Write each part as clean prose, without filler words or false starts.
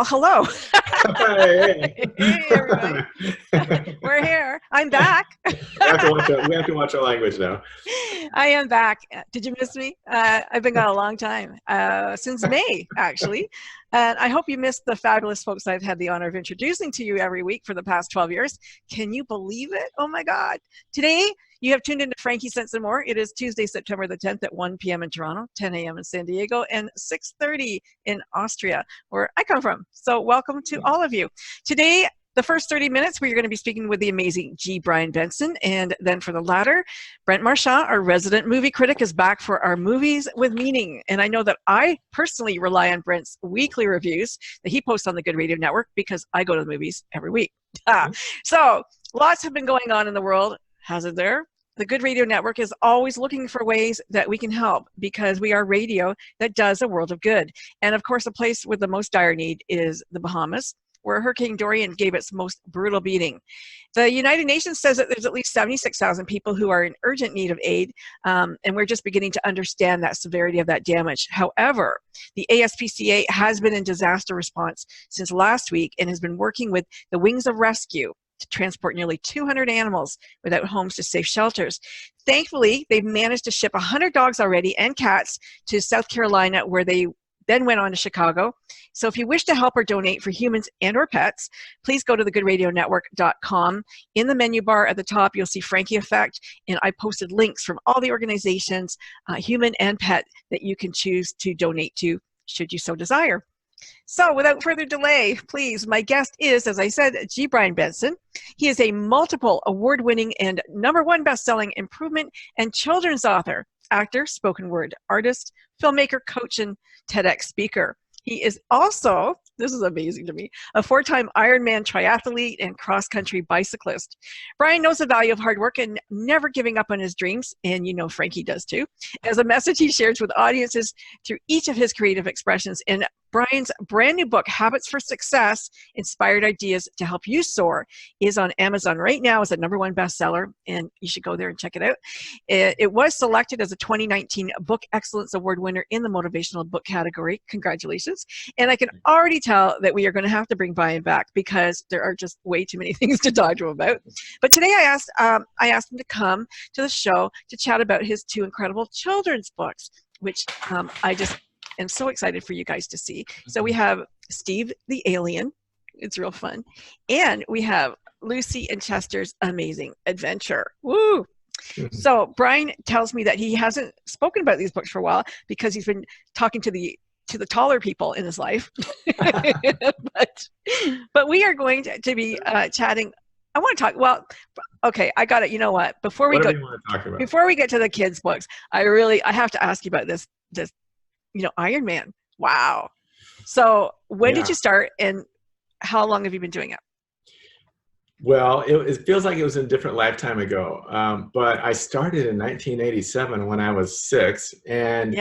Well, hello. Hey, Hey, everybody. We're here. I'm back. we have to watch our language now. I am back. Did you miss me? I've been gone a long time, since May, actually. And I hope you missed the fabulous folks I've had the honor of introducing to you every week for the past 12 years. Can you believe it? Oh my God. Today, you have tuned into Frankie Sense and More. It is Tuesday, September the 10th at 1 p.m. in Toronto, 10 a.m. in San Diego, and 6:30 in Austria, where I come from. So welcome to all of you. Today, the first 30 minutes, we're going to be speaking with the amazing G. Brian Benson. And then for the latter, Brent Marchant, our resident movie critic, is back for our Movies with Meaning. And I know that I personally rely on Brent's weekly reviews that he posts on the Good Radio Network because I go to the movies every week. So lots have been going on in the world, hasn't there? The Good Radio Network is always looking for ways that we can help because we are radio that does a world of good. And of course, a place with the most dire need is the Bahamas, where Hurricane Dorian gave its most brutal beating. The United Nations says that there's at least 76,000 people who are in urgent need of aid, and we're just beginning to understand that severity of that damage. However, the ASPCA has been in disaster response since last week and has been working with the Wings of Rescue to transport nearly 200 animals without homes to safe shelters. Thankfully, they've managed to ship 100 dogs already and cats to South Carolina, where they then went on to Chicago. So if you wish to help or donate for humans and or pets, please go to thegoodradionetwork.com. In the menu bar at the top, you'll see Frankie Effect, and I posted links from all the organizations, human and pet, that you can choose to donate to, should you so desire. So without further delay, please, my guest is, as I said, G. Brian Benson. He is a multiple award-winning and #1 best-selling improvement and children's author, actor, spoken word artist, filmmaker, coach, and TEDx speaker. He is also, this is amazing to me, a 4-time Ironman triathlete and cross-country bicyclist. Brian knows the value of hard work and never giving up on his dreams, and you know Frankie does too, as a message he shares with audiences through each of his creative expressions. And Brian's brand new book, Habits for Success, Inspired Ideas to Help You Soar, is on Amazon right now as a #1 bestseller, and you should go there and check it out. It was selected as a 2019 Book Excellence Award winner in the motivational book category. Congratulations. And I can already tell that we are going to have to bring Brian back because there are just way too many things to talk to him about. But today I asked him to come to the show to chat about his 2 incredible children's books, which I just am so excited for you guys to see. So we have Steve the Alien. It's real fun. And we have Lucy and Chester's Amazing Adventure. Woo! So Brian tells me that he hasn't spoken about these books for a while because he's been talking to the taller people in his life. but we are going to be chatting. I want to talk, well, okay, I got it. You know what? Before we get to the kids' books, I have to ask you about this Iron Man. Wow. So when did you start, and how long have you been doing it? Well, it feels like it was a different lifetime ago, but I started in 1987 when I was 6, and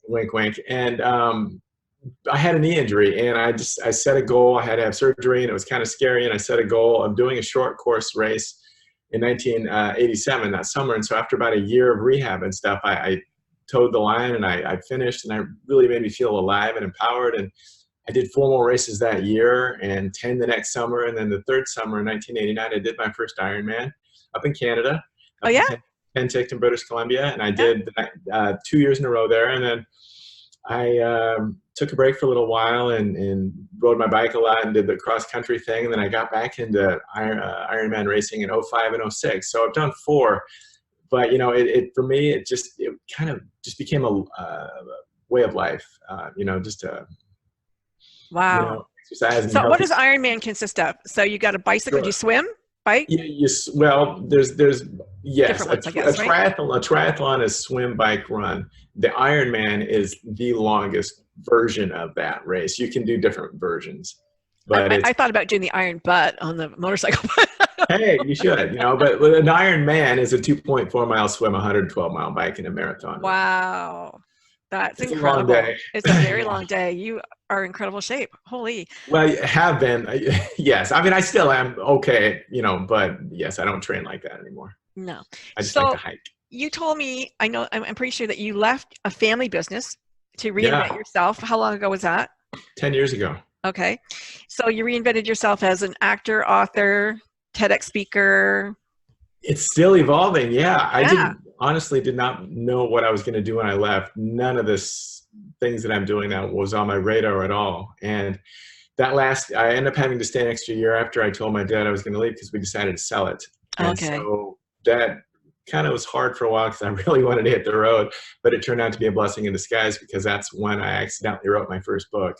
wink, wink, and I had a knee injury, and I set a goal. I had to have surgery, and it was kind of scary, and I set a goal of doing a short course race in 1987 that summer. And so after about a year of rehab and stuff, I towed the line, and I finished, and I really made me feel alive and empowered. And I did 4 more races that year and 10 the next summer. And then the 3rd summer in 1989, I did my first Ironman up in Canada. Oh, yeah? Penticton, British Columbia. And I did 2 years in a row there. And then I took a break for a little while and rode my bike a lot and did the cross-country thing. And then I got back into Ironman racing in 05 and 06. So I've done 4. But, for me, it kind of just became a way of life, just a... Wow. Exercise. So what does Ironman consist of? So you got a bicycle, do you swim, bike? Well, there's different ones, I guess, right? A triathlon is swim, bike, run. The Ironman is the longest version of that race. You can do different versions. But I thought about doing the Iron Butt on the motorcycle. Hey, you should, but an Ironman is a 2.4 mile swim, 112 mile bike, and a marathon. Wow. That's incredible. It's a very long day. You are in incredible shape. Holy. Well, you have been. Yes. I mean, I still am okay, but yes, I don't train like that anymore. No. I just like to hike. You told me, I'm pretty sure that you left a family business to reinvent yourself. How long ago was that? 10 years ago. Okay. So you reinvented yourself as an actor, author, TEDx speaker. It's still evolving. Yeah. I honestly did not know what I was going to do when I left. None of this things that I'm doing now was on my radar at all. And I ended up having to stay an extra year after I told my dad I was going to leave because we decided to sell it. And so that kind of was hard for a while because I really wanted to hit the road, but it turned out to be a blessing in disguise because that's when I accidentally wrote my first book.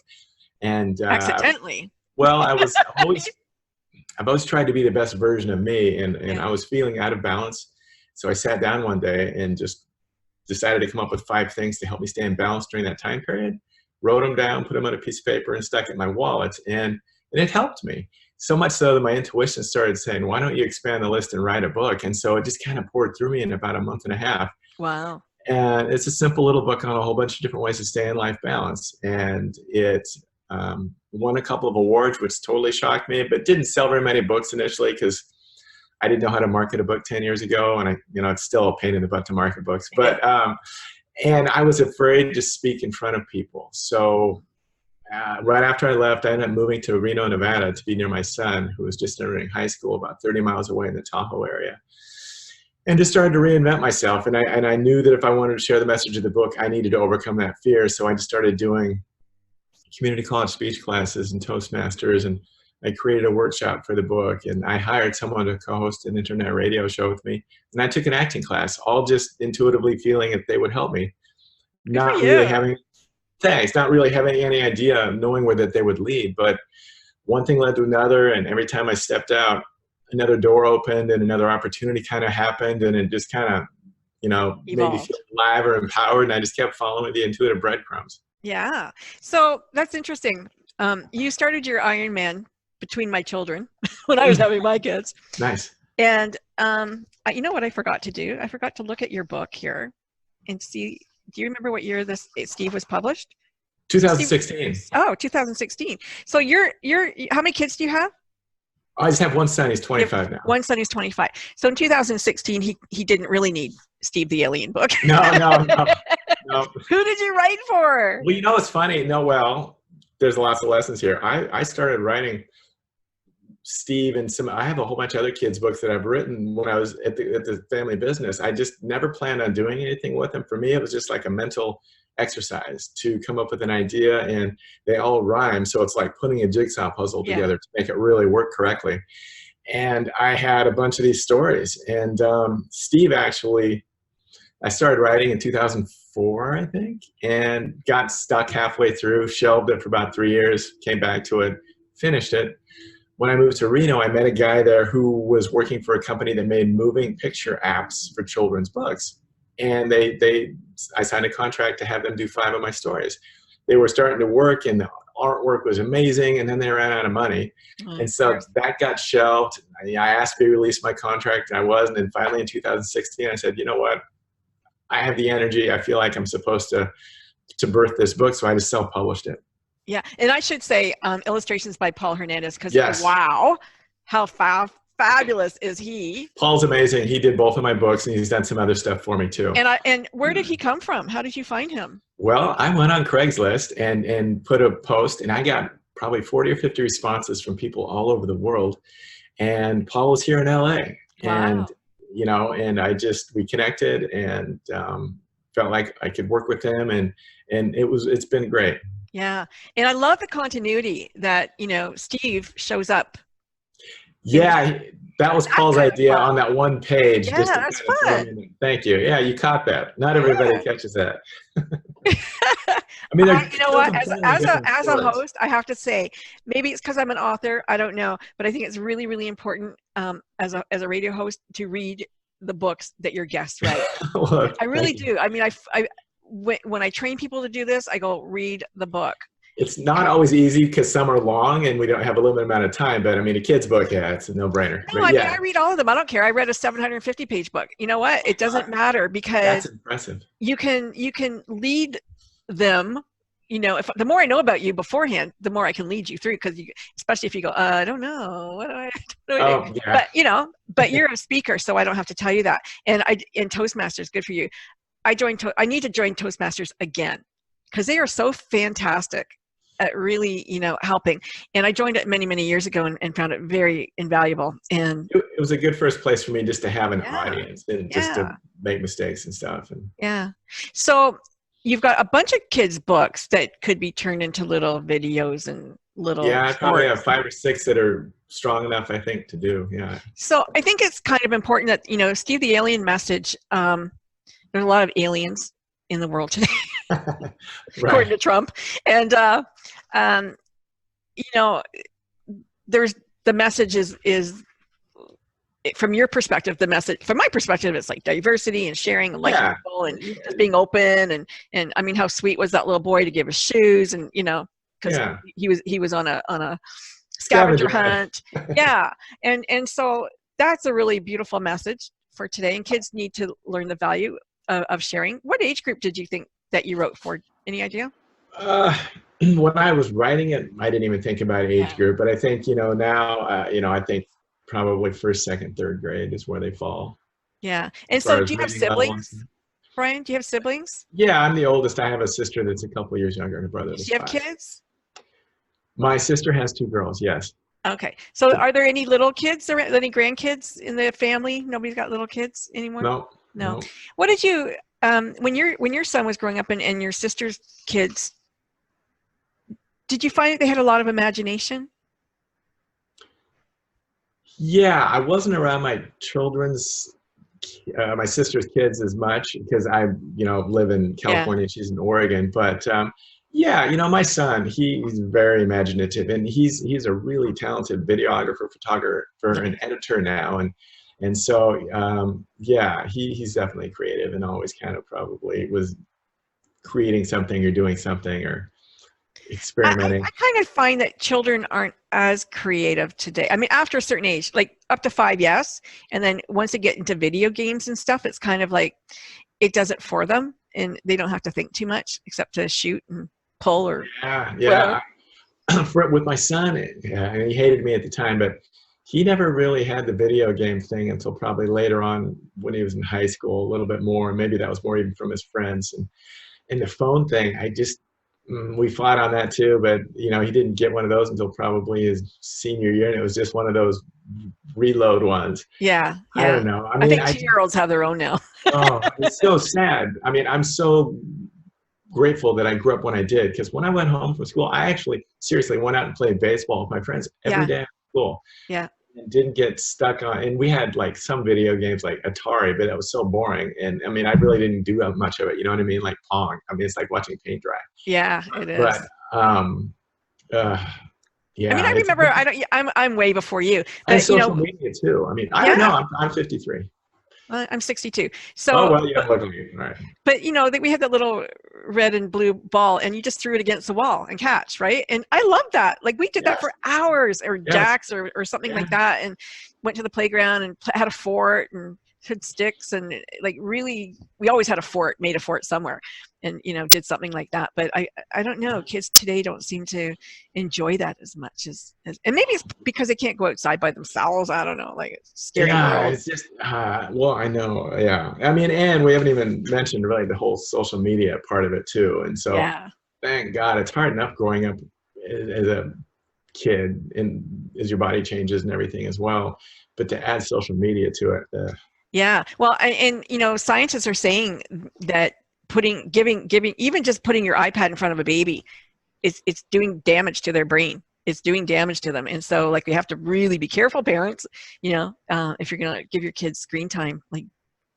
And accidentally. Well, I've always tried to be the best version of me, and I was feeling out of balance. So I sat down one day and just decided to come up with 5 things to help me stay in balance during that time period. Wrote them down, put them on a piece of paper, and stuck it in my wallet, and it helped me. So much so that my intuition started saying, why don't you expand the list and write a book? And so it just kind of poured through me in about a month and a half. Wow. And it's a simple little book on a whole bunch of different ways to stay in life balance. And it won a couple of awards, which totally shocked me, but didn't sell very many books initially because I didn't know how to market a book 10 years ago. And it's still a pain in the butt to market books. But and I was afraid to speak in front of people. So right after I left, I ended up moving to Reno, Nevada to be near my son, who was just entering high school about 30 miles away in the Tahoe area. And just started to reinvent myself. And I knew that if I wanted to share the message of the book, I needed to overcome that fear. So I just started doing community college speech classes and Toastmasters, and I created a workshop for the book, and I hired someone to co-host an internet radio show with me. And I took an acting class, all just intuitively feeling that they would help me. Not really having any idea, knowing where that they would lead. But one thing led to another, and every time I stepped out, another door opened and another opportunity kind of happened, and it just kind of, made me feel alive or empowered, and I just kept following the intuitive breadcrumbs. Yeah. So that's interesting. You started your Ironman between my children when I was having my kids. Nice. And you know what I forgot to do? I forgot to look at your book here and see. Do you remember what year Steve was published? 2016. Oh, 2016. So you're how many kids do you have? I just have one son. He's 25 now. One son is 25. So in 2016, he didn't really need Steve the Alien book. No. Who did you write for? Well, it's funny. There's lots of lessons here. I started writing Steve and I have a whole bunch of other kids' books that I've written when I was at the family business. I just never planned on doing anything with them. For me, it was just like a mental exercise to come up with an idea, and they all rhyme. So it's like putting a jigsaw puzzle together to make it really work correctly. And I had a bunch of these stories, and Steve actually, I started writing in 2004, I think, and got stuck halfway through, shelved it for about 3 years, came back to it, finished it. When I moved to Reno, I met a guy there who was working for a company that made moving picture apps for children's books. And I signed a contract to have them do 5 of my stories. They were starting to work, and the artwork was amazing, and then they ran out of money. And so that got shelved. I asked to be released my contract, and I was. And then finally in 2016, I said, you know what? I have the energy. I feel like I'm supposed to birth this book, so I just self-published it. Yeah, and I should say illustrations by Paul Hernandez, because wow, how fabulous is he? Paul's amazing. He did both of my books, and he's done some other stuff for me too. And where did he come from? How did you find him? Well, I went on Craigslist and put a post, and I got probably 40 or 50 responses from people all over the world. And Paul was here in LA. Wow. And we connected, and felt like I could work with him, and it's been great. Yeah. And I love the continuity that, Steve shows up. Yeah, that was Paul's idea on that one page. Yeah, that's fun. Thank you. Yeah, you caught that. Not everybody catches that. I mean, you know what? As a host, I have to say, maybe it's because I'm an author. I don't know, but I think it's really, really important as a radio host to read the books that your guests write. Well, I really do. I mean, when I train people to do this, I go read the book. It's not always easy because some are long and we don't have a limited amount of time. But I mean, a kid's book, it's a no-brainer. No, I read all of them. I don't care. I read a 750-page book. You know what? It doesn't matter because that's impressive. You can lead them. If the more I know about you beforehand, the more I can lead you through. Because especially if you go, I don't know, what do I do? Yeah. But you're a speaker, so I don't have to tell you that. And Toastmasters, good for you. I need to join Toastmasters again because they are so fantastic at really, helping. And I joined it many, many years ago and found it very invaluable. And it was a good first place for me just to have an yeah, audience and just to make mistakes and stuff. And yeah. So you've got a bunch of kids' books that could be turned into little videos and little yeah, I probably shorts. have 5 or 6 that are strong enough, I think, to do. Yeah. So I think it's kind of important that, Steve the Alien Message, there's a lot of aliens in the world today, according to Trump. And, there's the message is from your perspective, the message, from my perspective, it's like diversity and sharing and liking people and just being open. And I mean, how sweet was that little boy to give his shoes and, because he was on a scavenger hunt. Yeah. And so that's a really beautiful message for today. And kids need to learn the value of sharing. What age group did you think that you wrote for? Any idea? When I was writing it, I didn't even think about age group, but I think, now, I think probably first, second, third grade is where they fall. Yeah. And so do you have siblings? Brian, do you have siblings? Yeah, I'm the oldest. I have a sister that's a couple years younger and a brother that's 5. Do you have kids? My sister has 2 girls, yes. Okay. So are there any little kids, or any grandkids in the family? Nobody's got little kids anymore? No. What did you, when your son was growing up and your sister's kids, did you find that they had a lot of imagination? Yeah, I wasn't around my sister's kids as much because I, live in California and she's in Oregon. But my son, he's very imaginative, and he's a really talented videographer, photographer, and editor now. And so, he's definitely creative and always kind of probably was creating something or doing something or experimenting. I kind of find that children aren't as creative today. I mean, after a certain age, like up to 5, yes. And then once they get into video games and stuff, it's kind of like it does it for them and they don't have to think too much except to shoot and pull or with my son, and he hated me at the time, but he never really had the video game thing until probably later on when he was in high school, a little bit more. Maybe that was more even from his friends. And the phone thing, we fought on that too, but he didn't get one of those until probably his senior year, and it was just one of those reload ones. Yeah. I don't know. I think 2-year-olds have their own now. Oh, it's so sad. I mean, I'm so grateful that I grew up when I did, because when I went home from school, I actually seriously went out and played baseball with my friends every day after school. Yeah. And didn't get stuck on, and we had like some video games like Atari, but it was so boring. And I mean, I really didn't do much of it. You know what I mean? Like Pong. I mean, it's like watching paint dry. Yeah, it is. But I mean, I remember. I'm way before you. But, and social media too. I mean, I don't know. I'm 53. I'm 62. So. Oh well, yeah, look at me. All right. But we had that little red and blue ball, and you just threw it against the wall and catch, right? And I love that. Like we did that for hours, or jacks, or something like that, and went to the playground and had a fort and had sticks, and like really, we always had made a fort somewhere, and did something like that. But I don't know, kids today don't seem to enjoy that as much as and maybe it's because they can't go outside by themselves. I don't know, like it's scary. Yeah, it's just well, I know. Yeah, I mean, and we haven't even mentioned really the whole social media part of it too. And so, thank God, it's hard enough growing up as a kid, and as your body changes and everything as well. But to add social media to it. Yeah, well, and scientists are saying that giving even just putting your iPad in front of a baby, it's doing damage to their brain. It's doing damage to them, and so like we have to really be careful, parents. If you're gonna give your kids screen time, like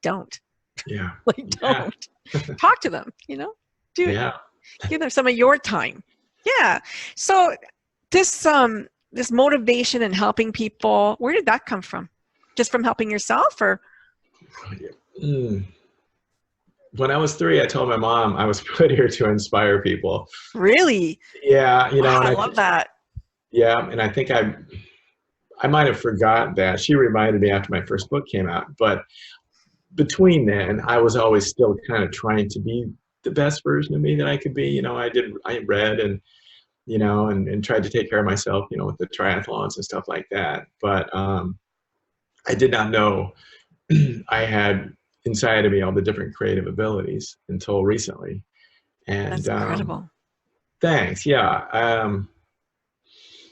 don't. Yeah. Like don't. Talk to them. Give them some of your time. Yeah. So this motivation and helping people, where did that come from? Just from helping yourself, or? When I was 3, I told my mom I was put here to inspire people. Really? Yeah, wow, I love that. Yeah, and I think I might have forgot that. She reminded me after my first book came out, but between then, I was always still kind of trying to be the best version of me that I could be. I read and and tried to take care of myself, with the triathlons and stuff like that. But I did not know I had inside of me all the different creative abilities until recently. And that's incredible. Thanks. Yeah.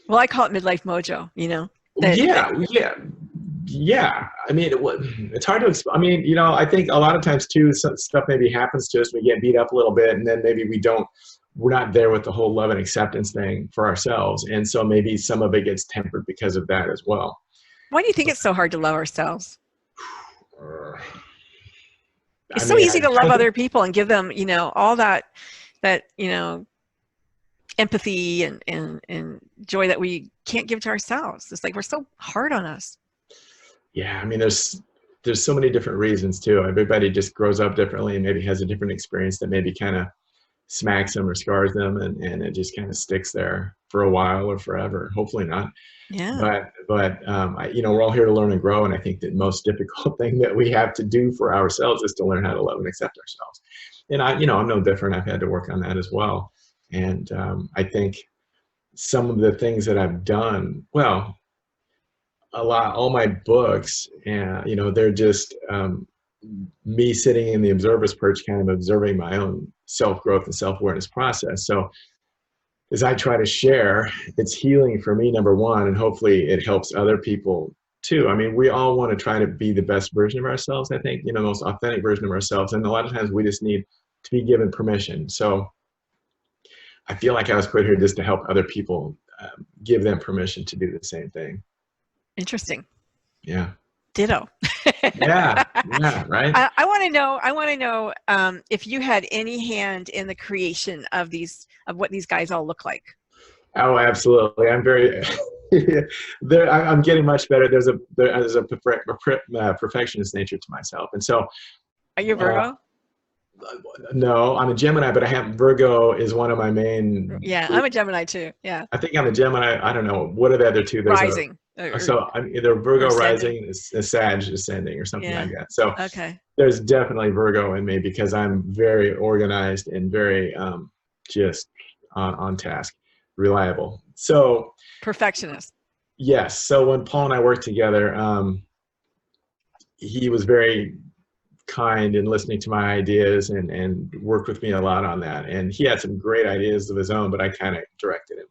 Well, I call it midlife mojo, you know. Yeah. I mean, it's hard to explain. I mean, you know, I think a lot of times too, some stuff maybe happens to us. We get beat up a little bit, and then maybe we're not there with the whole love and acceptance thing for ourselves. And so maybe some of it gets tempered because of that as well. Why do you think it's so hard to love ourselves? It's so mean, easy to love other people and give them, you know, all that, you know, empathy and joy that we can't give to ourselves. It's like we're so hard on us. Yeah, I mean, there's so many different reasons too. Everybody just grows up differently and maybe has a different experience that maybe kind of smacks them or scars them, and it just kind of sticks there for a while or forever. Hopefully not. Yeah. But you know, we're all here to learn and grow, and I think the most difficult thing that we have to do for ourselves is to learn how to love and accept ourselves. And you know, I'm no different. I've had to work on that as well. And I think some of the things that I've done, well, all my books, and you know, they're just me sitting in the observer's perch, kind of observing my own self-growth and self-awareness process. So as I try to share, it's healing for me, number one, and hopefully it helps other people too. I mean, we all want to try to be the best version of ourselves, I think, you know, the most authentic version of ourselves. And a lot of times we just need to be given permission. So I feel like I was put here just to help other people, give them permission to do the same thing. Interesting. Yeah. Ditto. Yeah, right. I want to know if you had any hand in the creation of what these guys all look like. Oh, absolutely. I'm very. I'm getting much better. There's a perfectionist nature to myself, and so. Are you Virgo? No, I'm a Gemini, but Virgo is one of my main. Yeah, I'm a Gemini too. Yeah. I think I'm a Gemini. I don't know. What are the other two? Rising. So I'm either Virgo rising, a Sag ascending, or something like that. So okay. There's definitely Virgo in me because I'm very organized and very just on task, reliable. So perfectionist. Yes. So when Paul and I worked together, he was very kind in listening to my ideas and worked with me a lot on that. And he had some great ideas of his own, but I kind of directed him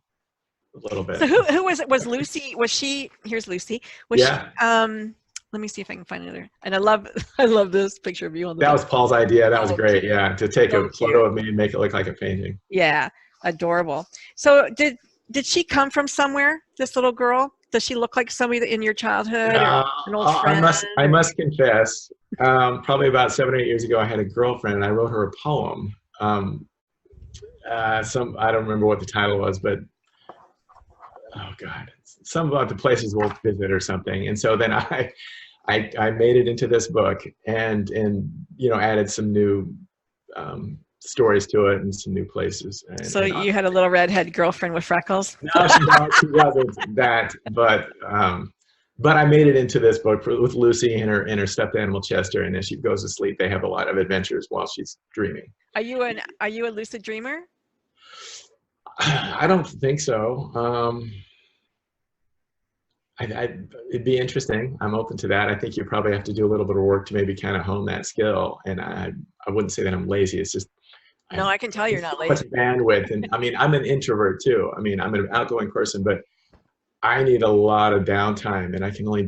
a little bit. So who was it? Was Lucy? Was she? Here's Lucy. Was she? Let me see if I can find another. And I love this picture of you on the. That was Paul's idea. That was great. Yeah, to take a photo of me and make it look like a painting. Yeah, adorable. So did she come from somewhere? This little girl? Does she look like somebody in your childhood or an old friend? I must confess, probably about 7 or 8 years ago, I had a girlfriend and I wrote her a poem. I don't remember what the title was, but oh God, something about the places we'll visit or something. And so then I made it into this book and you know, added some new stories to it and some new places. So you had a little redhead girlfriend with freckles? No, she wasn't that, but I made it into this book with Lucy and her stuffed animal Chester, and as she goes to sleep, they have a lot of adventures while she's dreaming. Are you a lucid dreamer? I don't think so. It'd be interesting. I'm open to that. I think you probably have to do a little bit of work to maybe kind of hone that skill. And I wouldn't say that I'm lazy. It's just no, I can tell you're not lazy. Much bandwidth, and I mean, I'm an introvert too. I mean, I'm an outgoing person, but I need a lot of downtime, and I can only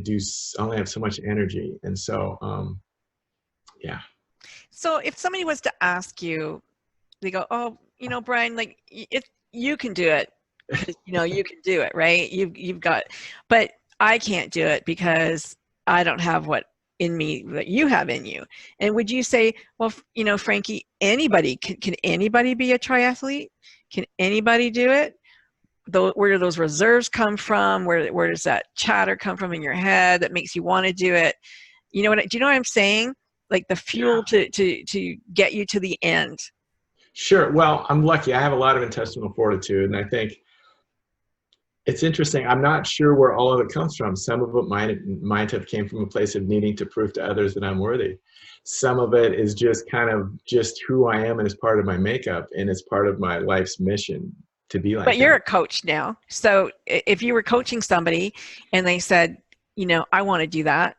have so much energy, and so yeah. So if somebody was to ask you, they go, "Oh, you know, Brian, like you can do it. You know, you can do it, right? You've got, but I can't do it because I don't have what in me that you have in you." And would you say, well, you know, Frankie, can anybody be a triathlete? Can anybody do it? Where do those reserves come from? Where does that chatter come from in your head that makes you want to do it? You know do you know what I'm saying? Like the fuel to get you to the end. Sure. Well, I'm lucky. I have a lot of intestinal fortitude, and I think it's interesting. I'm not sure where all of it comes from. Some of it might have came from a place of needing to prove to others that I'm worthy. Some of it is just kind of just who I am, and it's part of my makeup, and it's part of my life's mission to be like that. But you're a coach now. So if you were coaching somebody and they said, you know, I want to do that,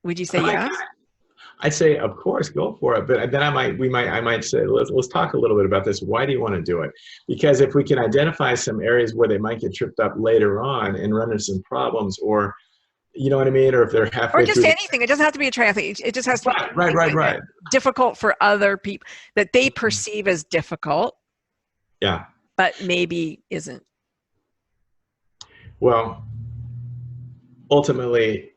would you say yes? I'd say, of course, go for it. But then I might say, let's talk a little bit about this. Why do you want to do it? Because if we can identify some areas where they might get tripped up later on and run into some problems, or you know what I mean, or if they're halfway or just through anything. It doesn't have to be a triathlete. It just has to be right. difficult for other people that they perceive as difficult. Yeah. But maybe isn't. Well, ultimately,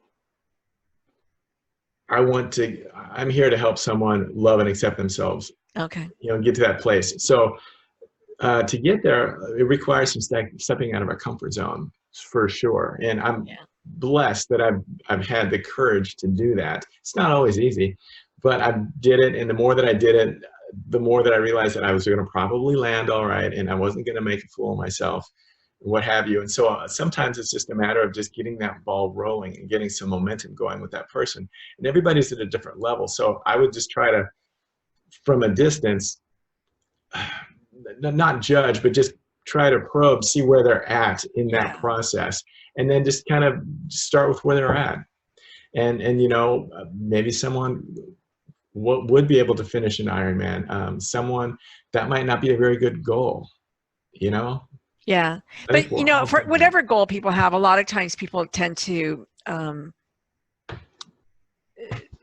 I'm here to help someone love and accept themselves. Okay. You know, get to that place. So to get there, it requires some stepping out of our comfort zone for sure. And I'm blessed that I've had the courage to do that. It's not always easy, but I did it. And the more that I did it, the more that I realized that I was going to probably land all right, and I wasn't going to make a fool of myself, what have you. And so sometimes it's just a matter of just getting that ball rolling and getting some momentum going with that person. And everybody's at a different level. So I would just try to, from a distance, not judge, but just try to probe, see where they're at in that process. And then just kind of start with where they're at. And you know, maybe someone would be able to finish an Ironman. Someone that might not be a very good goal, you know? Yeah. But, you know, for whatever goal people have, a lot of times people tend to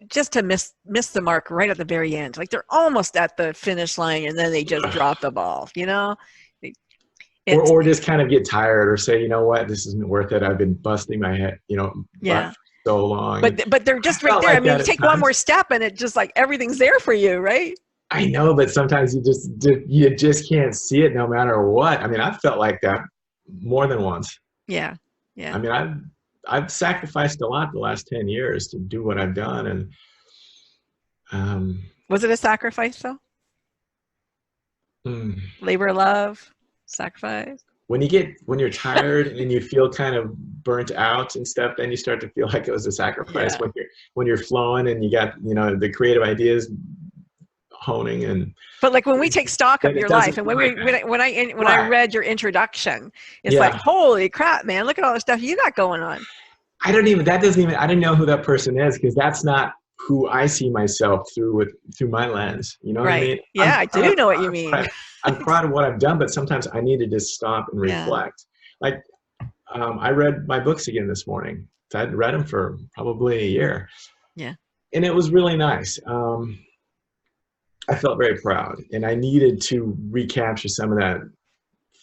just to miss the mark right at the very end. Like they're almost at the finish line and then they just drop the ball, you know? Or just kind of get tired or say, you know what, this isn't worth it. I've been busting my head, you know, butt for so long. But they're just right there. I mean, you take one more step and it just like everything's there for you, right? I know, but sometimes you just can't see it no matter what. I mean, I've felt like that more than once. Yeah. Yeah. I mean, I've sacrificed a lot the last 10 years to do what I've done. And was it a sacrifice though? Labor of love, sacrifice? When you're tired and you feel kind of burnt out and stuff, then you start to feel like it was a sacrifice. When you're flowing and you got, you know, the creative ideas honing. But like when we take stock of your life, and when I read your introduction, it's like, holy crap, man, look at all the stuff you got going on. I didn't know who that person is, because that's not who I see myself through my lens. You know what I mean? Yeah, I do know what you mean. I'm proud of what I've done, but sometimes I need to just stop and reflect. Like, I read my books again this morning. I'd read them for probably a year. Yeah. And it was really nice. I felt very proud, and I needed to recapture some of that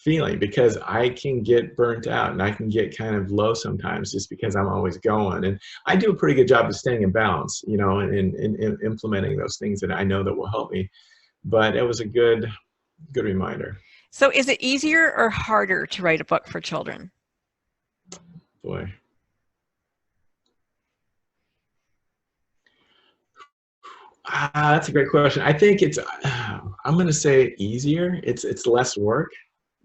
feeling, because I can get burnt out and I can get kind of low sometimes just because I'm always going. And I do a pretty good job of staying in balance, you know, and implementing those things that I know that will help me. But it was a good reminder. So is it easier or harder to write a book for children? Boy. That's a great question. I think it's, I'm going to say easier. It's less work.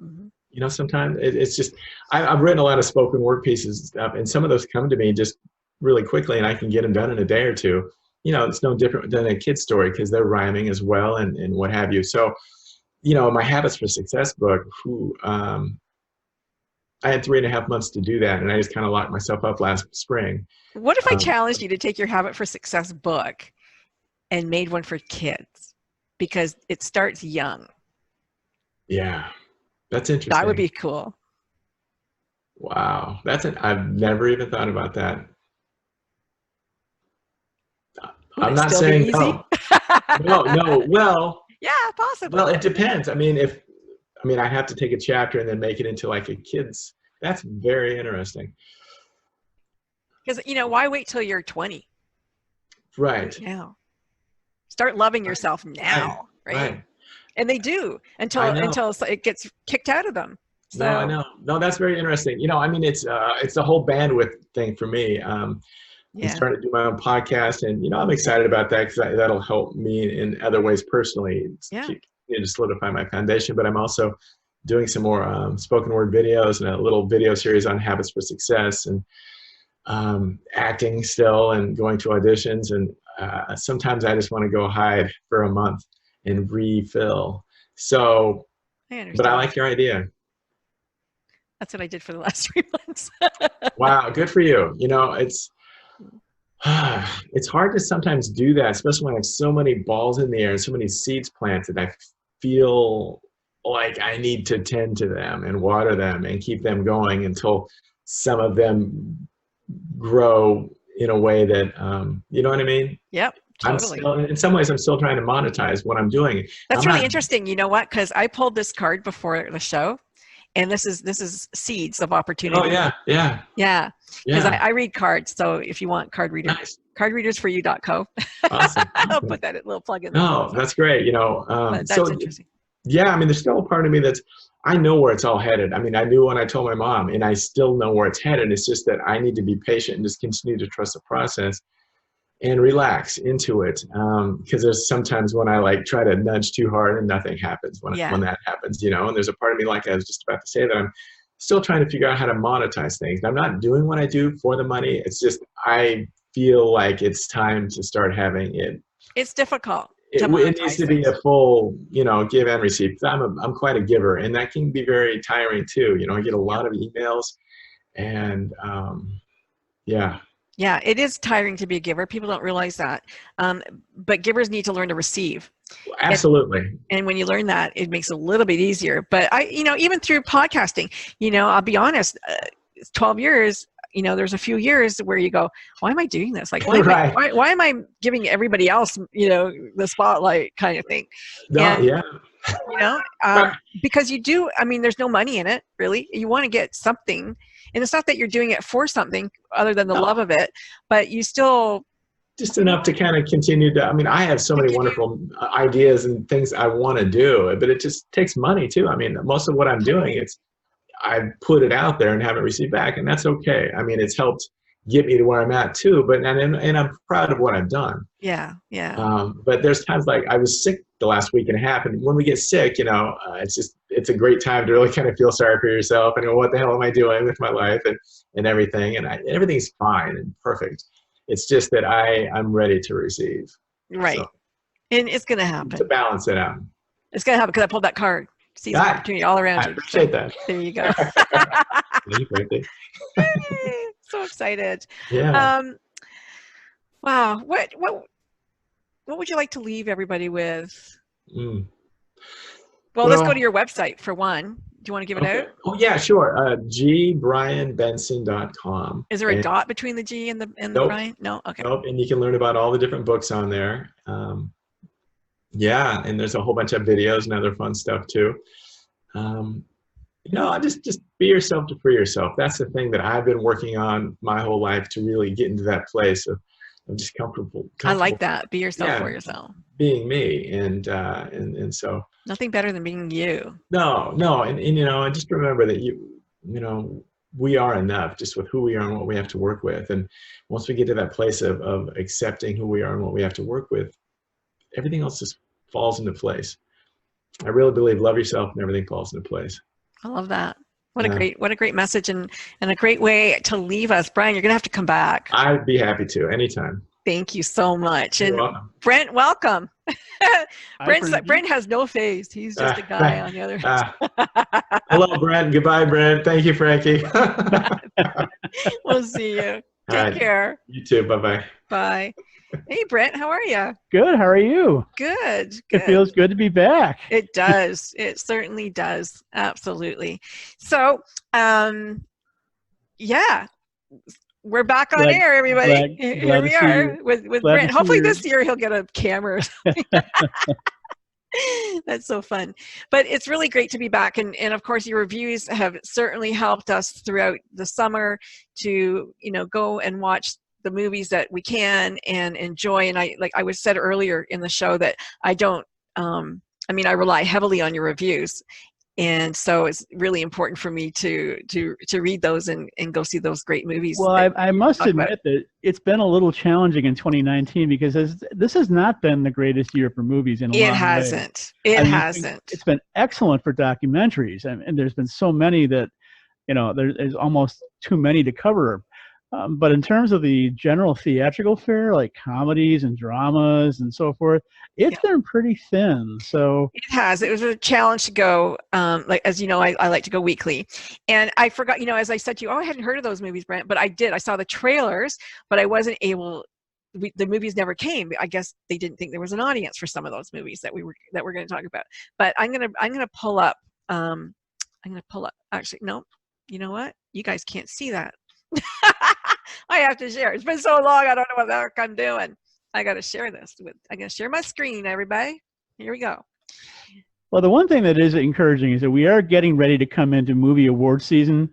Mm-hmm. You know, sometimes it's just, I've written a lot of spoken word pieces and stuff, and some of those come to me just really quickly, and I can get them done in a day or two. You know, it's no different than a kid's story, because they're rhyming as well and what have you. So, you know, my Habits for Success book, I had 3.5 months to do that, and I just kind of locked myself up last spring. What if I challenged you to take your Habit for Success book and made one for kids, because it starts young? Yeah, that's interesting. That would be cool. Wow, I've never even thought about that. I'm not saying no. No. Well, yeah, possibly. Well, it depends. I mean, I have to take a chapter and then make it into like a kid's. That's very interesting. Because, you know, why wait till you're 20? Right. Now. Start loving yourself now, right? And they do until it gets kicked out of them. So. No, I know. No, that's very interesting. You know, I mean, it's the whole bandwidth thing for me. I'm starting to do my own podcast, and you know, I'm excited about that, because that'll help me in other ways personally. To solidify my foundation. But I'm also doing some more spoken word videos and a little video series on habits for success, and acting still, and going to auditions. And sometimes I just want to go hide for a month and refill. So, but I like your idea. That's what I did for the last 3 months. Wow, good for you. You know, It's hard to sometimes do that, especially when I have so many balls in the air and so many seeds planted. I feel like I need to tend to them and water them and keep them going until some of them grow in a way that, you know what I mean? Yep, I'm totally. still, in some ways, I'm still trying to monetize what I'm doing. That's I'm really not, interesting. You know what? Because I pulled this card before the show, and this is seeds of opportunity. oh yeah, yeah, Yeah, because yeah. I read cards. So if you want card reader, Nice. cardreadersforyou.co. Awesome. I'll put that little plug in there. No, that's great. You know, But that's so interesting. yeah, I mean, there's still a part of me that's, I know where it's all headed. I mean, I knew when I told my mom, and I still know where it's headed. It's just that I need to be patient and just continue to trust the process and relax into it. Because there's sometimes when I like try to nudge too hard and nothing happens when that happens, you know. And there's a part of me, like I was just about to say, that I'm still trying to figure out how to monetize things. I'm not doing what I do for the money. It's just I feel like it's time to start having it. It's difficult. It needs to be a full, you know, give and receive. I'm quite a giver, and that can be very tiring too. You know, I get a lot of emails, and yeah. Yeah, it is tiring to be a giver. People don't realize that, but givers need to learn to receive. Absolutely. And when you learn that, it makes it a little bit easier. But even through podcasting, I'll be honest, 12 years. There's a few years where you go, why am I doing this? Like, why am I giving everybody else, the spotlight kind of thing? No, and, yeah. Because you do, there's no money in it, really. You want to get something. And it's not that you're doing it for something other than the love of it, but you still. Just enough to kind of continue to, I have so many wonderful ideas and things I want to do, but it just takes money too. Most of what I'm doing, I put it out there and haven't received back, and that's okay. It's helped get me to where I'm at too, and I'm proud of what I've done. Yeah, yeah. But there's times like I was sick the last week and a half, and when we get sick, it's a great time to really kind of feel sorry for yourself and go, what the hell am I doing with my life and everything, and everything's fine and perfect. It's just that I'm ready to receive. Right, so, and it's going to happen. To balance it out. It's going to happen because I pulled that card. See the opportunity all around you. I appreciate that. There you go. So excited. Yeah. Wow. What would you like to leave everybody with? Well, let's go to your website for one. Do you want to give it out? Oh yeah, sure. gbrianbenson.com. Is there a dot between the G and the nope. Brian? No. Okay. Nope. And you can learn about all the different books on there. Yeah, and there's a whole bunch of videos and other fun stuff too. Just be yourself to free yourself. That's the thing that I've been working on my whole life, to really get into that place of just comfortable. I like that. Be yourself for yourself. Being me, and so. Nothing better than being you. No, and just remember that we are enough just with who we are and what we have to work with. And once we get to that place of accepting who we are and what we have to work with, everything else just falls into place. I really believe love yourself and everything falls into place. I love that. What a great message and a great way to leave us. Brian, you're going to have to come back. I'd be happy to anytime. Thank you so much. You're and welcome. Brent, welcome. Brent has no face. He's just a guy on the other end. Hello, Brent. Goodbye, Brent. Thank you, Frankie. We'll see you. Take care. You too. Bye-bye. Bye. Hey, Brent, how are you? Good. How are you? Good. It feels good to be back. It does. It certainly does. Absolutely. So, yeah, we're back on air, everybody. Here we are with Brent. Hopefully this year he'll get a camera or something. That's so fun. But it's really great to be back. And of course, your reviews have certainly helped us throughout the summer to, go and watch the movies that we can and enjoy. And I said earlier in the show that I don't, I rely heavily on your reviews. And so it's really important for me to read those and go see those great movies. Well, I must admit that it's been a little challenging in 2019 because this has not been the greatest year for movies in a long way. It hasn't. It's been excellent for documentaries. And there's been so many that, there's almost too many to cover. But in terms of the general theatrical fare, like comedies and dramas and so forth, it's been pretty thin. So it has. It was a challenge to go. As you know, I like to go weekly, and I forgot. As I said to you, I hadn't heard of those movies, Brent, but I did. I saw the trailers, but I wasn't able the movies never came. I guess they didn't think there was an audience for some of those movies that we're going to talk about. But I'm gonna pull up. Actually, no. You know what? You guys can't see that. I have to share. It's been so long. I don't know what the heck I'm doing. I got to share this I'm going to share my screen, everybody. Here we go. Well, the one thing that is encouraging is that we are getting ready to come into movie award season,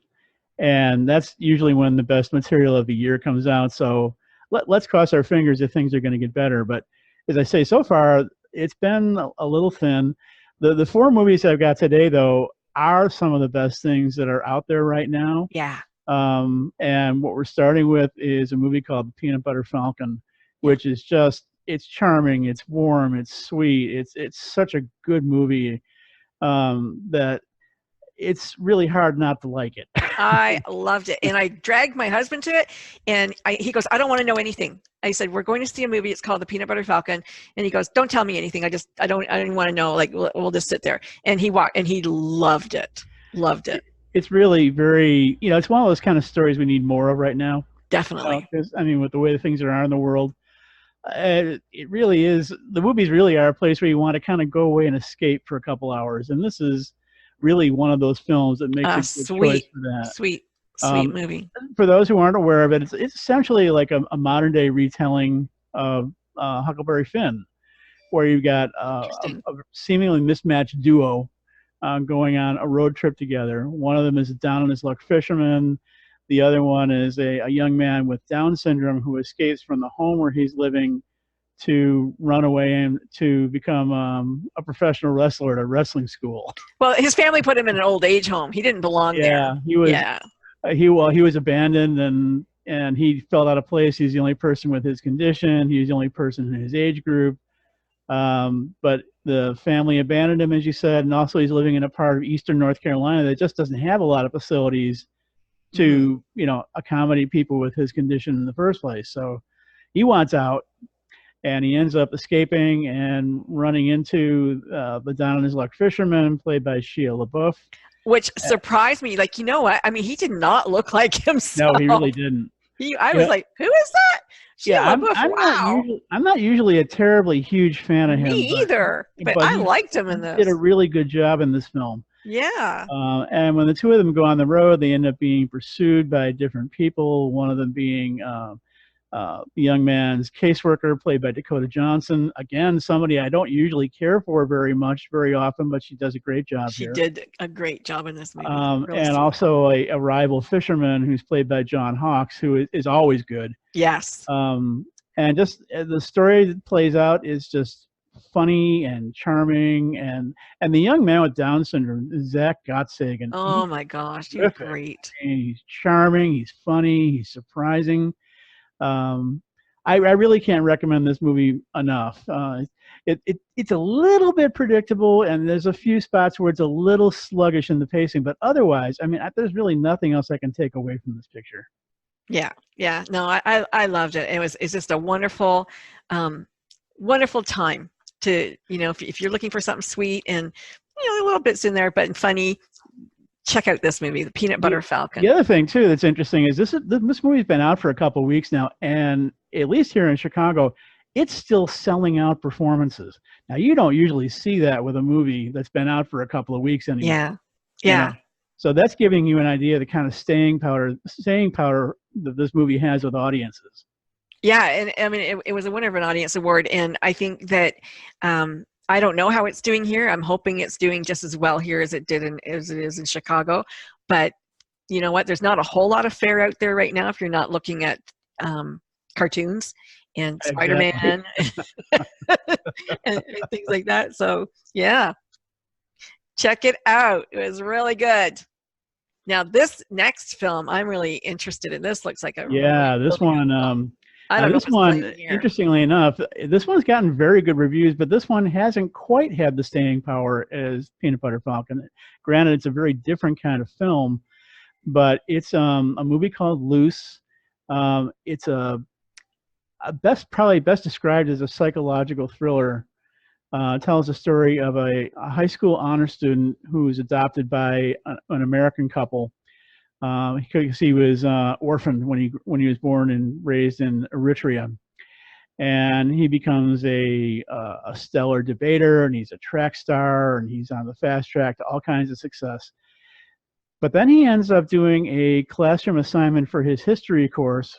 and that's usually when the best material of the year comes out. So let's cross our fingers that things are going to get better. But as I say, so far, it's been a little thin. The 4 movies I've got today, though, are some of the best things that are out there right now. Yeah. And what we're starting with is a movie called The Peanut Butter Falcon, which is just, it's charming, it's warm, it's sweet, it's such a good movie that it's really hard not to like it. I loved it, and I dragged my husband to it, and he goes, I don't want to know anything. I said, we're going to see a movie. It's called The Peanut Butter Falcon, and he goes, don't tell me anything. I don't want to know. Like, we'll just sit there. And he walked, and he loved it. Loved it. It's really very, it's one of those kind of stories we need more of right now. Definitely. I mean, with the way the things are in the world, it really is. The movies really are a place where you want to kind of go away and escape for a couple hours, and this is really one of those films that makes a good choice for that. Sweet movie. For those who aren't aware of it, it's essentially like a modern day retelling of Huckleberry Finn, where you've got a seemingly mismatched duo going on a road trip together. One of them is a down on his luck fisherman. The other one is a young man with Down syndrome who escapes from the home where he's living to run away and to become a professional wrestler at a wrestling school. Well, his family put him in an old age home. He didn't belong there. Yeah, he was. Yeah. He was abandoned, and he felt out of place. He's the only person with his condition. He was the only person in his age group. But the family abandoned him, as you said, and also he's living in a part of eastern North Carolina that just doesn't have a lot of facilities to, accommodate people with his condition in the first place. So he wants out, and he ends up escaping and running into the down on his luck fisherman, played by Shia LaBeouf. Which surprised me. Like, you know what? I mean, he did not look like himself. No, he really didn't. I was like, who is that? Yeah, I'm not usually a terribly huge fan of him. Me either, but I liked him in this. He did a really good job in this film. Yeah. And when the two of them go on the road, they end up being pursued by different people. One of them being the young man's caseworker, played by Dakota Johnson. Again, somebody I don't usually care for very often, but she does a great job here. She did a great job in this movie. And also a rival fisherman who's played by John Hawkes, who is always good. Yes. And just the story that plays out is just funny and charming, and the young man with Down syndrome, Zach Gottsagen. Oh my gosh, he's great. And he's charming, he's funny, he's surprising. I really can't recommend this movie enough. It's a little bit predictable, and there's a few spots where it's a little sluggish in the pacing, but otherwise, I mean, there's really nothing else I can take away from this picture. Yeah. No, I loved it. It's just a wonderful, wonderful time to, if you're looking for something sweet and, a little bits in there, but funny, check out this movie, The Peanut Butter Falcon. The other thing too that's interesting is this movie's been out for a couple of weeks now, and at least here in Chicago, it's still selling out performances. Now, you don't usually see that with a movie that's been out for a couple of weeks anymore. Yeah. So that's giving you an idea of the kind of staying power that this movie has with audiences. Yeah, and I mean, it was a winner of an audience award, and I think that I don't know how it's doing here. I'm hoping it's doing just as well here as it is in Chicago. But you know what? There's not a whole lot of fare out there right now if you're not looking at cartoons and Spider-Man and things like that. So yeah, check it out. It was really good. Now this next film, I'm really interested in. This looks like this one. This one, interestingly enough, this one's gotten very good reviews, but this one hasn't quite had the staying power as Peanut Butter Falcon. Granted, it's a very different kind of film, but it's a movie called Loose. It's probably best described as a psychological thriller. Tells the story of a high school honor student who was adopted by an American couple. Because he was orphaned when he was born and raised in Eritrea, and he becomes a stellar debater, and he's a track star, and he's on the fast track to all kinds of success. But then he ends up doing a classroom assignment for his history course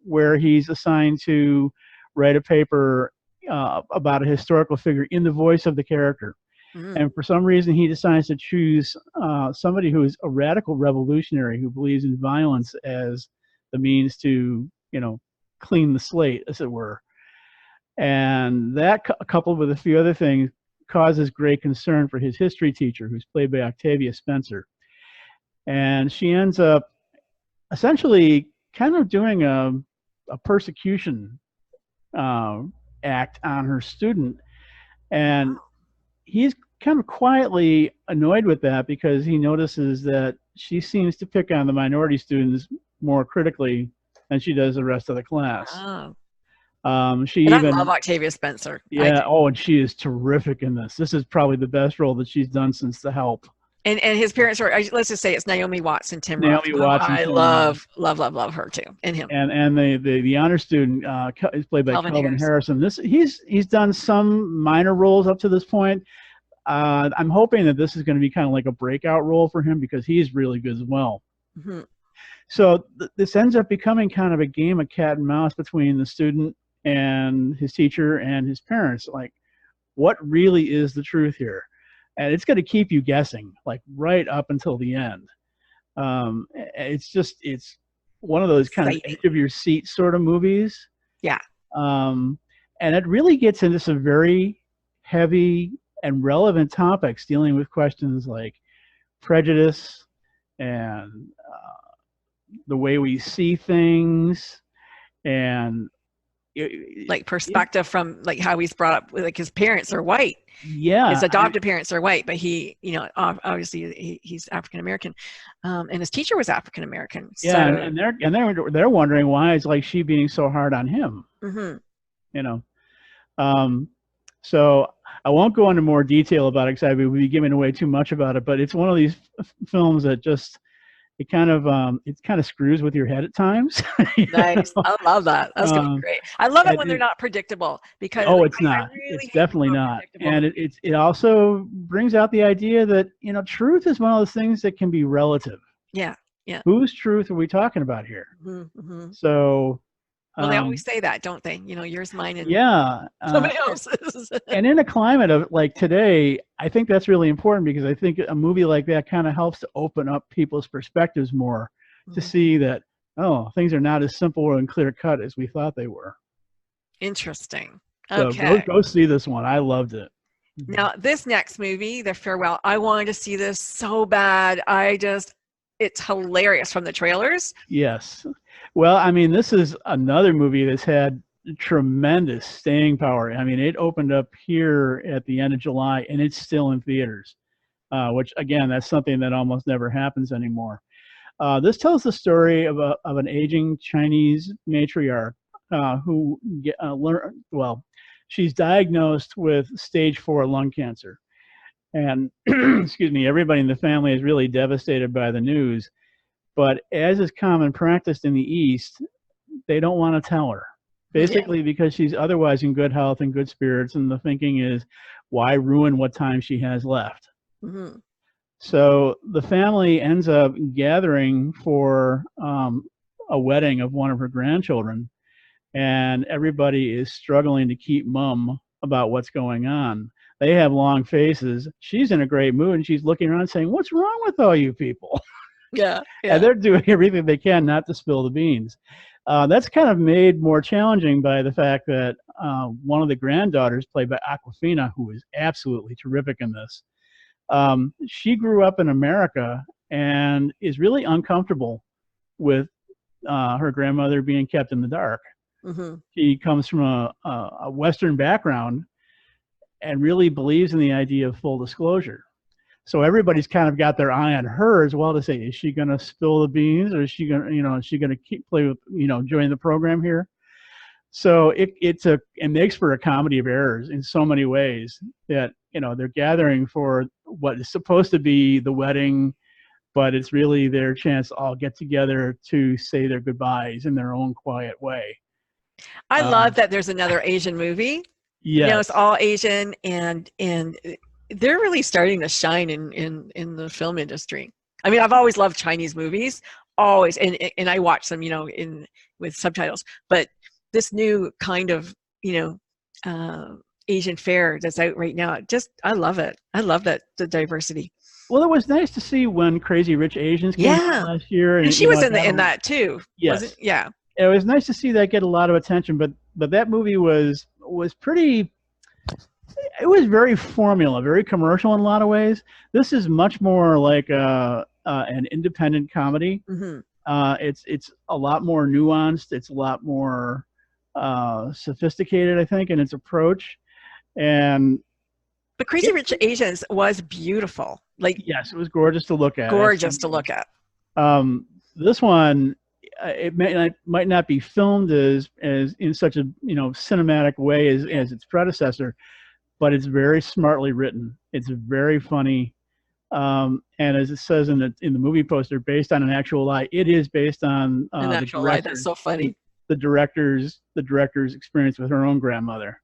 where he's assigned to write a paper about a historical figure in the voice of the character. And for some reason, he decides to choose somebody who is a radical revolutionary who believes in violence as the means to, clean the slate, as it were. And that, coupled with a few other things, causes great concern for his history teacher, who's played by Octavia Spencer. And she ends up essentially kind of doing a persecution act on her student. And he's kind of quietly annoyed with that because he notices that she seems to pick on the minority students more critically than she does the rest of the class. Oh. I love Octavia Spencer. Yeah. And she is terrific in this. This is probably the best role that she's done since The Help. And his parents are, let's just say it's Naomi Watts and Tim Roth. I love her too, and him. And the honor student is played by Calvin Harrison. He's done some minor roles up to this point. I'm hoping that this is going to be kind of like a breakout role for him because he's really good as well. So this ends up becoming kind of a game of cat and mouse between the student and his teacher and his parents. Like, what really is the truth here? And it's going to keep you guessing, like right up until the end. It's one of those kind of edge of your seat sort of movies. Yeah. And it really gets into some very heavy and relevant topics dealing with questions like prejudice and the way we see things, and like perspective from like how he's brought up. Like his parents are white. Yeah, his adopted parents are white, but he, obviously he's African American, and his teacher was African American. Yeah, so. and they're wondering why is like she being so hard on him. So I won't go into more detail about it because I would be giving away too much about it. But it's one of these films that just it kind of screws with your head at times. Nice. I love that. That's gonna be great. I love it when they're not predictable because it's not. It's definitely not. And it also brings out the idea that truth is one of those things that can be relative. Yeah. Yeah. Whose truth are we talking about here? So. Well, they always say that, don't they? Yours, mine, and somebody else's. And in a climate of like today, I think that's really important because I think a movie like that kind of helps to open up people's perspectives more to see that, things are not as simple and clear cut as we thought they were. Interesting. Okay. So go see this one. I loved it. Now, this next movie, The Farewell, I wanted to see this so bad. It's hilarious from the trailers. Yes. Well, I mean, this is another movie that's had tremendous staying power. I mean, it opened up here at the end of July, and it's still in theaters, which, again, that's something that almost never happens anymore. This tells the story of an aging Chinese matriarch who she's diagnosed with stage 4 lung cancer. And, excuse me, everybody in the family is really devastated by the news. But as is common practice in the East, they don't want to tell her, basically because she's otherwise in good health and good spirits. And the thinking is, why ruin what time she has left? So the family ends up gathering for a wedding of one of her grandchildren. And everybody is struggling to keep mum about what's going on. They have long faces. She's in a great mood, and she's looking around saying, what's wrong with all you people? Yeah. And they're doing everything they can not to spill the beans. That's kind of made more challenging by the fact that one of the granddaughters, played by Awkwafina, who is absolutely terrific in this, she grew up in America and is really uncomfortable with her grandmother being kept in the dark. She comes from a Western background and really believes in the idea of full disclosure. So everybody's kind of got their eye on her as well to say, is she going to spill the beans, or is she going to, is she going to keep play with, join the program here? So it makes for a comedy of errors in so many ways that, they're gathering for what is supposed to be the wedding, but it's really their chance to all get together to say their goodbyes in their own quiet way. I love that there's another Asian movie. Yes. You know, it's all Asian, and they're really starting to shine in the film industry. I mean, I've always loved Chinese movies, always, and I watch them, you know, with subtitles. But this new kind of, you know, Asian fare that's out right now, I love it. I love that, the diversity. Well, it was nice to see when Crazy Rich Asians came out last year, and she was in that too. Yes, wasn't, yeah. It was nice to see that get a lot of attention, but that movie was pretty. It was very formula, very commercial in a lot of ways. This is much more like an independent comedy. Mm-hmm. It's a lot more nuanced. It's a lot more sophisticated, I think, in its approach. But Crazy Rich Asians was beautiful. Like, yes, it was gorgeous to look at. Gorgeous to look at. This one, it might not be filmed as in such a, you know, cinematic way as its predecessor, but it's very smartly written. It's very funny, and as it says in the movie poster, based on an actual lie. It is based on an actual lie. That's so funny. The director's experience with her own grandmother.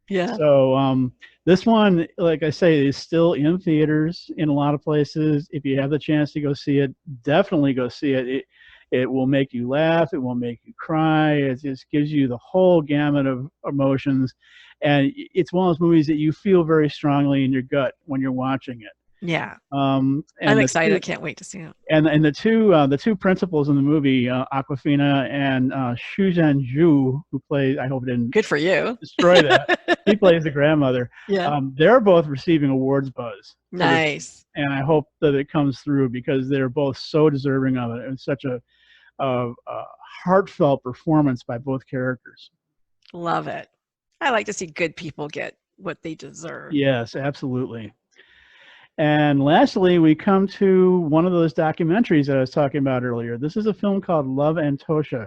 Yeah. So this one, like I say, is still in theaters in a lot of places. If you have the chance to go see it, definitely go see it. It will make you laugh. It will make you cry. It just gives you the whole gamut of emotions. And it's one of those movies that you feel very strongly in your gut when you're watching it. Yeah. I'm excited. I can't wait to see it. And the two principals in the movie, Awkwafina and Xu Zhanzhu, who plays, I hope it didn't good for you destroy that. He plays the grandmother. Yeah. They're both receiving awards buzz. Nice. And I hope that it comes through because they're both so deserving of it. It was such a heartfelt performance by both characters. Love it. I like to see good people get what they deserve. Yes, absolutely. And lastly, we come to one of those documentaries that I was talking about earlier. This is a film called Love and Tosha,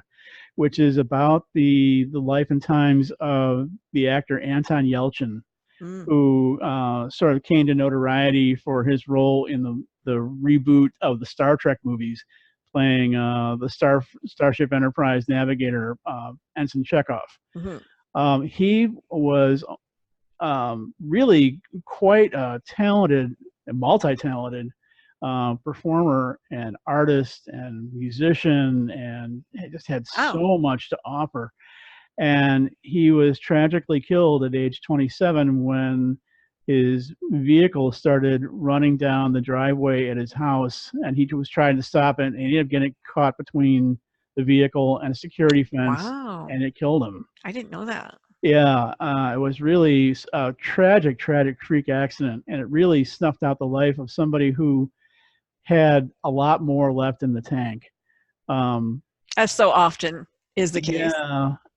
which is about the life and times of the actor Anton Yelchin, who sort of came to notoriety for his role in the reboot of the Star Trek movies, playing the Starship Enterprise navigator Ensign Chekhov. Mm-hmm. He was really quite a talented and multi-talented performer and artist and musician, and he just had so much to offer. And he was tragically killed at age 27 when his vehicle started running down the driveway at his house, and he was trying to stop it, and he ended up getting caught between the vehicle and a security fence, and it killed him. I didn't know that. Yeah, it was really a tragic freak accident, and it really snuffed out the life of somebody who had a lot more left in the tank. As so often is the case.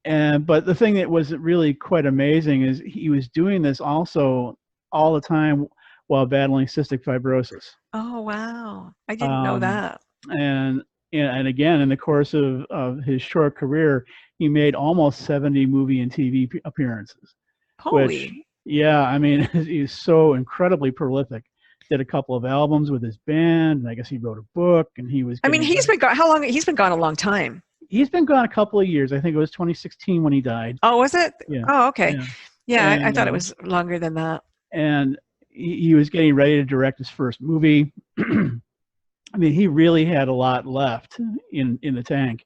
Yeah, but the thing that was really quite amazing is he was doing this also all the time while battling cystic fibrosis. Oh, wow. I didn't know that. And again, in the course of his short career, he made almost 70 movie and TV appearances. Holy. Which, yeah, I mean, he's so incredibly prolific. Did a couple of albums with his band, and I guess he wrote a book, and he was... I mean, he's been gone, how long? He's been gone a long time. He's been gone a couple of years. I think it was 2016 when he died. Oh, was it? Yeah. Oh, okay. Yeah, And, I thought it was longer than that. And he was getting ready to direct his first movie. I mean, he really had a lot left in the tank.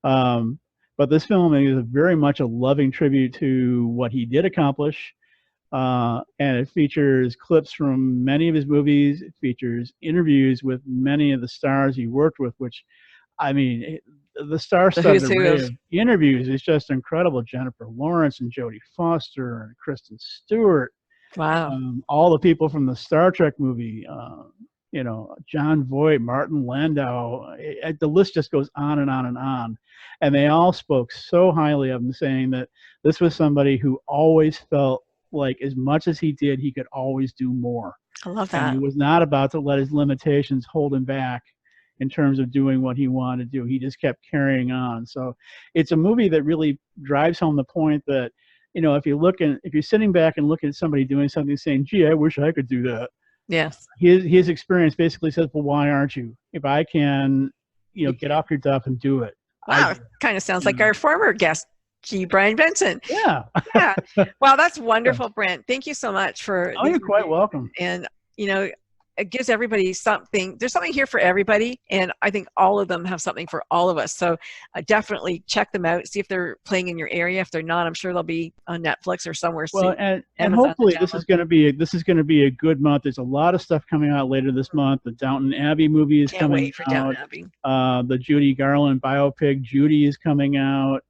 But this film is very much a loving tribute to what he did accomplish. And it features clips from many of his movies. It features interviews with many of the stars he worked with, which, I mean, the star-studded array of interviews is just incredible. Jennifer Lawrence and Jodie Foster and Kristen Stewart. Wow. All the people from the Star Trek movie, you know, John Voight, Martin Landau, the list just goes on and on and on. And they all spoke so highly of him, saying that this was somebody who always felt like as much as he did, he could always do more. I love that. And he was not about to let his limitations hold him back in terms of doing what he wanted to do. He just kept carrying on. So it's a movie that really drives home the point that, you know, if you're sitting back and looking at somebody doing something saying, gee, I wish I could do that. Yes. His experience basically says, well, why aren't you? If I can, you know, get off your duff and do it. Wow. Kind of sounds like our former guest, G. Brian Benson. Yeah. Yeah. Well, that's wonderful, Brent. Thank you so much for. Oh, you're quite welcome. And you know, it gives everybody something. There's something here for everybody, and I think all of them have something for all of us. So definitely check them out. See if they're playing in your area. If they're not, I'm sure they'll be on Netflix or somewhere soon. Well, and hopefully this is going to be a good month. There's a lot of stuff coming out later this month. The Downton Abbey movie is coming wait for out. Downton Abbey. The Judy Garland biopic Judy is coming out.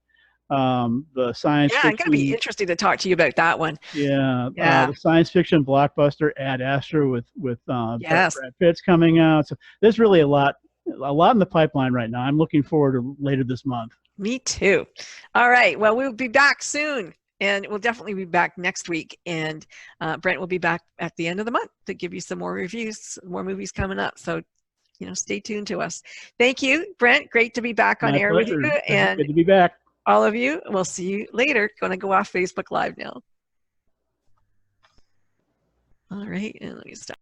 The science fiction. I'm going to be interested to talk to you about that one. Yeah. The science fiction blockbuster Ad Astra with Brad Pitt's coming out. So there's really a lot in the pipeline right now. I'm looking forward to later this month. Me too. All right. Well, we'll be back soon, and we'll definitely be back next week. And Brent will be back at the end of the month to give you some more reviews, more movies coming up. So, stay tuned to us. Thank you, Brent. Great to be back on air with you. And good to be back. All of you, we'll see you later. Going to go off Facebook Live now. All right, and let me stop.